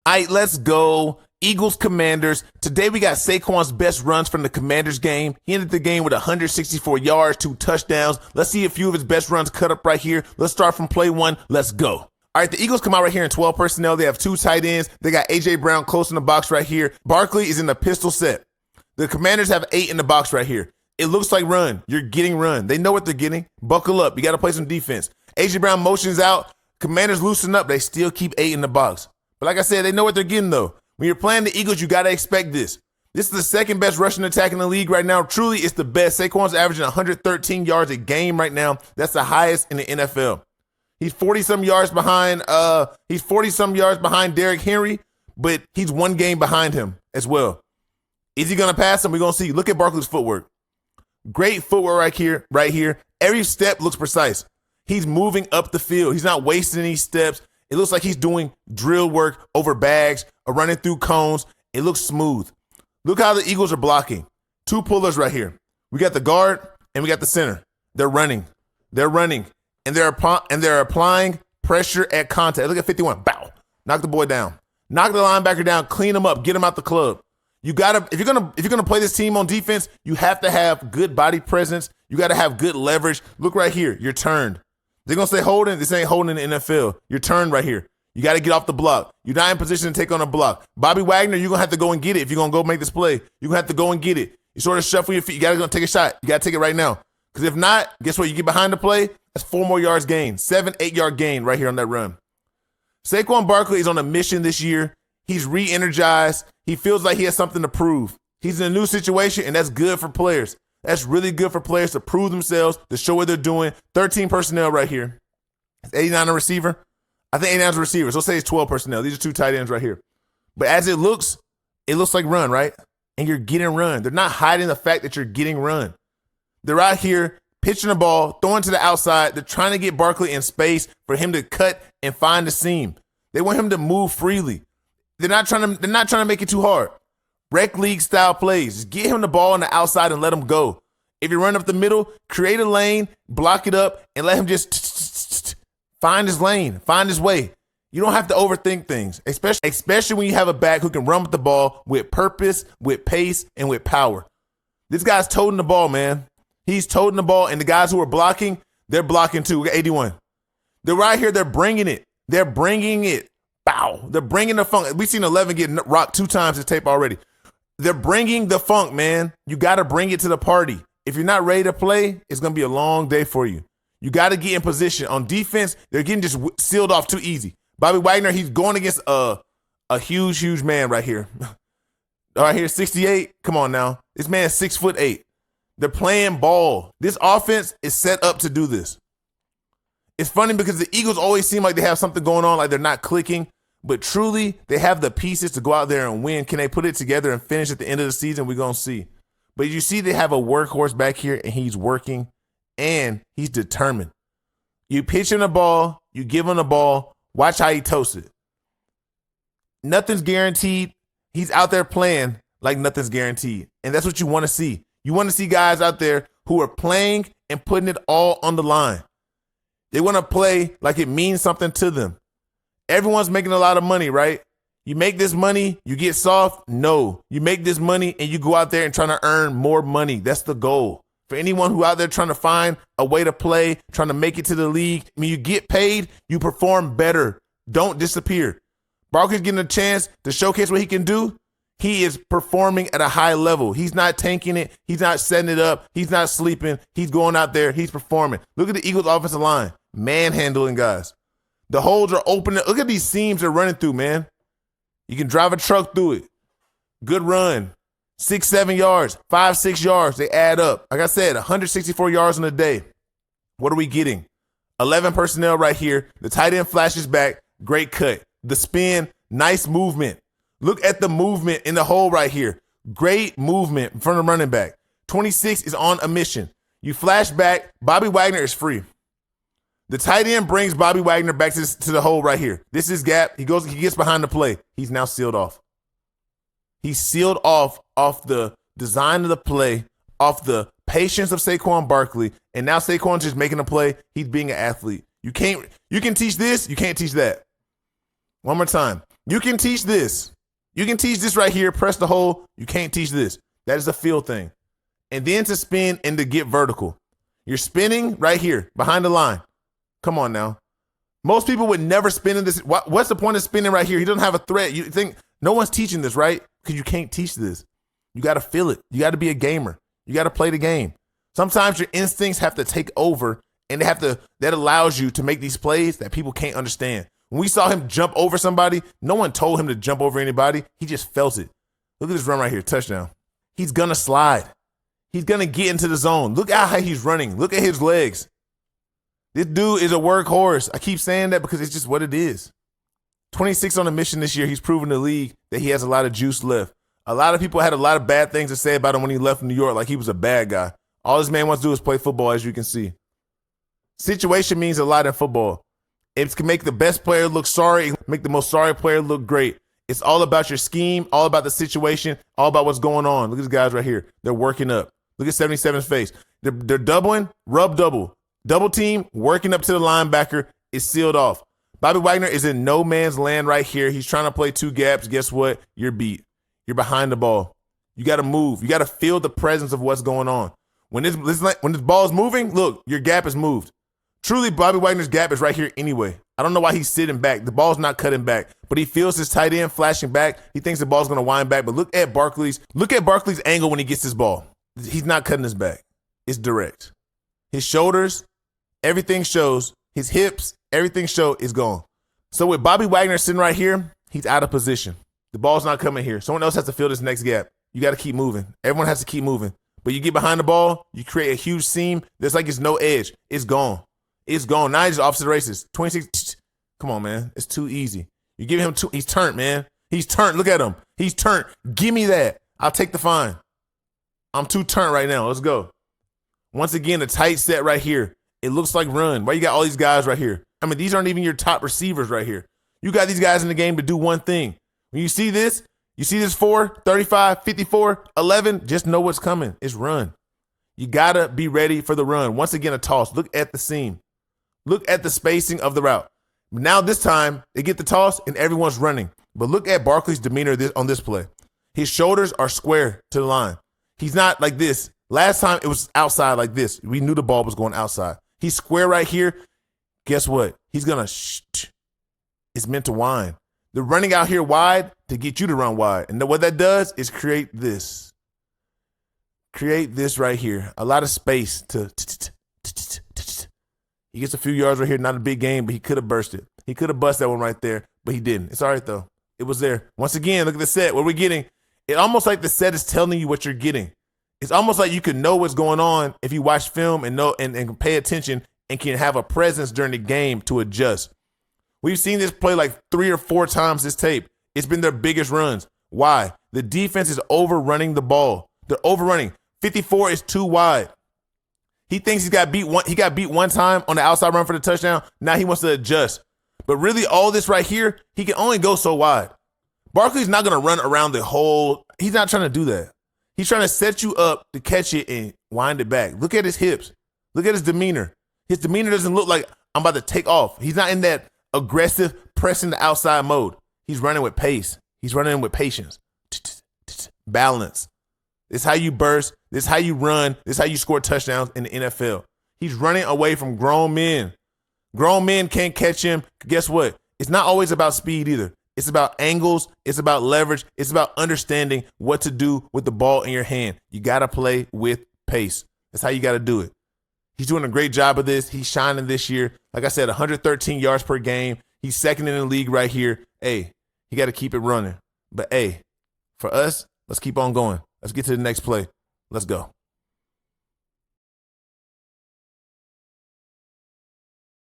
All right, let's go. Eagles, Commanders. Today we got Saquon's best runs from the Commanders game. He ended the game with 164 yards, 2 touchdowns. Let's see a few of his best runs cut up right here. Let's start from play 1. Let's go. All right, the Eagles come out right here in 12 personnel. They have 2 tight ends. They got A.J. Brown close in the box right here. Barkley is in the pistol set. The Commanders have 8 in the box right here. It looks like run. You're getting run. They know what they're getting. Buckle up. You got to play some defense. A.J. Brown motions out. Commanders loosen up. They still keep 8 in the box. But like I said, they know what they're getting, though. When you're playing the Eagles, you got to expect this. This is the second best rushing attack in the league right now. Truly, it's the best. Saquon's averaging 113 yards a game right now. That's the highest in the NFL. He's 40-some yards behind. He's 40-some yards behind Derrick Henry, but he's 1 game behind him as well. Is he going to pass him? We're going to see. Look at Barkley's footwork. Great footwork right here. Every step looks precise. He's moving up the field. He's not wasting any steps. It looks like he's doing drill work over bags or running through cones. It looks smooth. Look how the Eagles are blocking. 2 pullers right here. We got the guard and we got the center. They're running. And they're applying pressure at contact. Look at 51. Bow. Knock the boy down. Knock the linebacker down. Clean him up. Get him out the club. You gotta if you're gonna play this team on defense, you have to have good body presence. You got to have good leverage. Look right here. You're turned. They're going to say holding. This ain't holding in the NFL. You're turned right here. You got to get off the block. You're not in position to take on a block. Bobby Wagner, you're going to have to go and get it. If you're going to go make this play, you're going to have to go and get it. You sort of shuffle your feet. You got to go take a shot. You got to take it right now. Because if not, guess what? You get behind the play, that's 4 more yards gain. 7, 8-yard gain right here on that run. Saquon Barkley is on a mission this year. He's re-energized. He feels like he has something to prove. He's in a new situation, and that's good for players. That's really good for players to prove themselves, to show what they're doing. 13 personnel right here. Is 89 a receiver? I think 89 is a receiver. So let's say it's 12 personnel. These are 2 tight ends right here. But as it looks like run, right? And you're getting run. They're not hiding the fact that you're getting run. They're out here pitching the ball, throwing to the outside. They're trying to get Barkley in space for him to cut and find the seam. They want him to move freely. They're not trying to make it too hard. Rec league style plays. Just get him the ball on the outside and let him go. If you run up the middle, create a lane, block it up, and let him just find his lane, find his way. You don't have to overthink things, especially when you have a back who can run with the ball with purpose, with pace, and with power. This guy's toting the ball, man. He's toting the ball, and the guys who are blocking, they're blocking too. We got 81. They're right here. They're bringing it. They're bringing it. Bow. They're bringing the funk. We've seen 11 get rocked 2 times this tape already. They're bringing the funk, man. You got to bring it to the party. If you're not ready to play, it's going to be a long day for you. You got to get in position. On defense, they're getting just sealed off too easy. Bobby Wagner, he's going against a huge man right here. Right here, 68. Come on now. This man is 6'8". They're playing ball. This offense is set up to do this. It's funny because the Eagles always seem like they have something going on, like they're not clicking. But truly, they have the pieces to go out there and win. Can they put it together and finish at the end of the season? We're going to see. But you see they have a workhorse back here, and he's working, and he's determined. You pitch him the ball, you give him the ball, watch how he toasts it. Nothing's guaranteed. He's out there playing like nothing's guaranteed, and that's what you want to see. You want to see guys out there who are playing and putting it all on the line. They want to play like it means something to them. Everyone's making a lot of money, right? You make this money, you get soft? No. You make this money and you go out there and trying to earn more money. That's the goal. For anyone who out there trying to find a way to play, trying to make it to the league, when you get paid, you perform better. Don't disappear. Barkley's getting a chance to showcase what he can do. He is performing at a high level. He's not tanking it. He's not setting it up. He's not sleeping. He's going out there. He's performing. Look at the Eagles offensive line. Manhandling guys. The holes are open. Look at these seams they're running through, man. You can drive a truck through it. Good run. 6, 7 yards, 5, 6 yards. They add up. Like I said, 164 yards in a day. What are we getting? 11 personnel right here. The tight end flashes back. Great cut. The spin, nice movement. Look at the movement in the hole right here. Great movement from the running back. 26 is on a mission. You flash back. Bobby Wagner is free. The tight end brings Bobby Wagner back to the hole right here. This is gap. He gets behind the play. He's now sealed off. He's sealed off the design of the play, off the patience of Saquon Barkley, and now Saquon's just making a play. He's being an athlete. You can teach this, you can't teach that. One more time. You can teach this. You can teach this right here, press the hole. You can't teach this. That is a feel thing. And then to spin and to get vertical. You're spinning right here, behind the line. Come on now. Most people would never spin in this. What's the point of spinning right here? He doesn't have a threat. You think no one's teaching this, right? Because you can't teach this. You got to feel it. You got to be a gamer. You got to play the game. Sometimes your instincts have to take over, and that allows you to make these plays that people can't understand. When we saw him jump over somebody, no one told him to jump over anybody. He just felt it. Look at this run right here, touchdown. He's going to slide. He's going to get into the zone. Look at how he's running. Look at his legs. This dude is a workhorse. I keep saying that because it's just what it is. 26 on a mission this year. He's proven the league that he has a lot of juice left. A lot of people had a lot of bad things to say about him when he left New York, like he was a bad guy. All this man wants to do is play football, as you can see. Situation means a lot in football. It can make the best player look sorry, make the most sorry player look great. It's all about your scheme, all about the situation, all about what's going on. Look at these guys right here. They're working up. Look at 77's face. They're doubling, rub double. Double team, working up to the linebacker, is sealed off. Bobby Wagner is in no man's land right here. He's trying to play two gaps. Guess what? You're beat. You're behind the ball. You got to move. You got to feel the presence of what's going on. When this ball is moving, look, your gap is moved. Truly, Bobby Wagner's gap is right here anyway. I don't know why he's sitting back. The ball's not cutting back, but he feels his tight end flashing back. He thinks the ball's going to wind back, but look at Barkley's angle when he gets his ball. He's not cutting his back. It's direct. His shoulders, everything shows. His hips, everything shows is gone. So with Bobby Wagner sitting right here, he's out of position. The ball's not coming here. Someone else has to fill this next gap. You got to keep moving. Everyone has to keep moving. But you get behind the ball, you create a huge seam. There's like it's no edge. It's gone. It's gone. Now he's off to the races. 26. Come on, man. It's too easy. You give him two. He's turned, man. He's turned. Look at him. He's turned. Give me that. I'll take the fine. I'm too turned right now. Let's go. Once again, a tight set right here. It looks like run. Why you got all these guys right here? I mean, these aren't even your top receivers right here. You got these guys in the game to do one thing. When you see this 4, 35, 54, 11, just know what's coming. It's run. You got to be ready for the run. Once again, a toss. Look at the seam. Look at the spacing of the route. Now this time, they get the toss and everyone's running. But look at Barkley's demeanor on this play. His shoulders are square to the line. He's not like this. Last time, it was outside like this. We knew the ball was going outside. He's square right here. Guess what? He's going to it's meant to wind. They're running out here wide to get you to run wide. And what that does is create this. Create this right here. A lot of space to. He gets a few yards right here. Not a big game, but he could have burst it. He could have busted that one right there, but he didn't. It's all right, though. It was there. Once again, look at the set. What we're getting, it almost like the set is telling you what you're getting. It's almost like you can know what's going on if you watch film and know and pay attention and can have a presence during the game to adjust. We've seen this play like 3 or 4 times this tape. It's been their biggest runs. Why? The defense is overrunning the ball. They're overrunning. 54 is too wide. He thinks he got beat one time on the outside run for the touchdown. Now he wants to adjust. But really, all this right here, he can only go so wide. Barkley's not going to run around the whole. He's not trying to do that. He's trying to set you up to catch it and wind it back. Look at his hips. Look at his demeanor. His demeanor doesn't look like I'm about to take off. He's not in that aggressive, pressing the outside mode. He's running with pace. He's running with patience. Balance. This is how you burst. This is how you run. This is how you score touchdowns in the NFL. He's running away from grown men. Grown men can't catch him. Guess what? It's not always about speed either. It's about angles. It's about leverage. It's about understanding what to do with the ball in your hand. You got to play with pace. That's how you got to do it. He's doing a great job of this. He's shining this year. Like I said, 113 yards per game. He's second in the league right here. Hey, he got to keep it running. But hey, for us, let's keep on going. Let's get to the next play. Let's go.